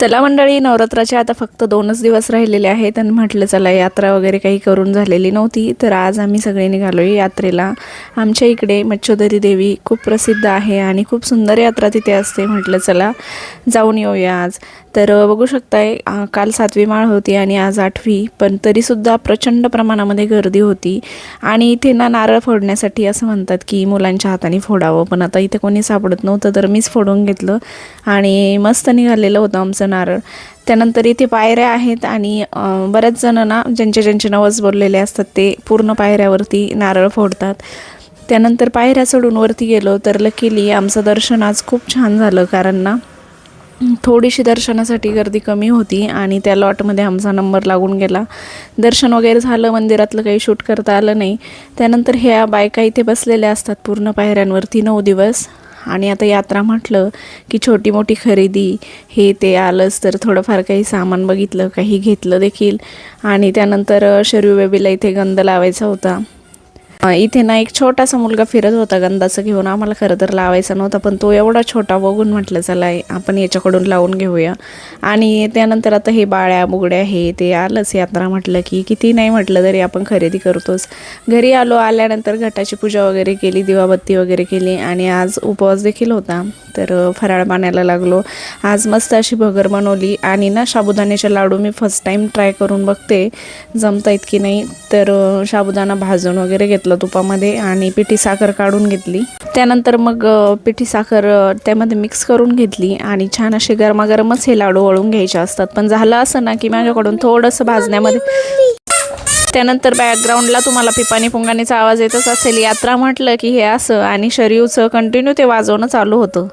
चला मंडळी, नवरात्राचे आता फक्त 2च दिवस राहिलेले आहेत आणि म्हटलं चला यात्रा वगैरे काही करून झालेली नव्हती, तर आज आम्ही सगळे निघालोय यात्रेला। आमच्या इकडे मच्छोदरी देवी खूप प्रसिद्ध आहे आणि खूप सुंदर यात्रा तिथे असते। म्हटलं चला जाऊन येऊया आज। तर बघू शकताय काल 7वी माळ होती आणि आज 8वी, पण तरीसुद्धा प्रचंड प्रमाणामध्ये गर्दी होती। आणि इथे ना नारळ फोडण्यासाठी असं म्हणतात की मुलांच्या हाताने फोडावं, पण आता इथे कोणी सापडत नव्हतं तर मीच फोडून घेतलं आणि मस्त निघालेलं होतं आमचं नारळ। त्यानंतर इथे पायऱ्या आहेत आणि बरेच जण ना ज्यांचे नवस बोललेले असतात ते पूर्ण पायऱ्यावरती नारळ फोडतात। त्यानंतर पायऱ्या चढून वरती गेलो तर लकीली आमचं दर्शन आज खूप छान झालं, कारण ना थोडीशी दर्शनासाठी गर्दी कमी होती आणि त्या लॉटमध्ये आमचा नंबर लागून गेला। दर्शन वगैरे झालं, मंदिरातलं काही शूट करता आलं नाही। त्यानंतर ह्या बायका इथे बसलेल्या असतात पूर्ण पायऱ्यांवरती 9 दिवस। आणि आता यात्रा म्हटलं की छोटी मोठी खरेदी हे ते आलंच, तर थोडंफार काही सामान बघितलं, काही घेतलं देखील। आणि त्यानंतर शरयू बेबीला इथे गंध लावायचा होता। इथे ना एक छोटासा मुलगा फिरत होता गंधाचं घेऊन, आम्हाला खरं तर लावायचा नव्हता, पण तो एवढा छोटा बघून म्हटलं चला आपण याच्याकडून लावून घेऊया। आणि त्यानंतर आता हे बाळ्या बुगड्या हे ते आलंच। यात्रा म्हटलं की किती नाही म्हटलं तरी आपण खरेदी करतोच। घरी आल्यानंतर घटाची पूजा वगैरे केली, दिवाबत्ती वगैरे केली आणि आज उपवास देखील होता, तर फराळ पाण्याला लागलो। आज मस्त अशी भगर बनवली आणि ना साबुदाण्याचे लाडू मी फर्स्ट टाइम ट्राय करून बघते जमतायत की नाही। तर साबुदाणा भाजून वगैरे घेतलं तुपामध्ये आणि पिठी साखर काढून घेतली। त्यानंतर मग पिठी साखर त्यामध्ये मिक्स करून घेतली आणि छान असे गरमागरमच हे लाडू वळून घ्यायचे असतात। पण झालं असं ना की माझ्याकडून थोडंसं भाजण्यामध्ये, त्यानंतर बॅकग्राऊंडला तुम्हाला पिपाणी पुंगाणीचा आवाज येतच असेल। यात्रा म्हटलं की हे असं, आणि शरयूचं कंटिन्यू ते वाजवणं चालू होतं।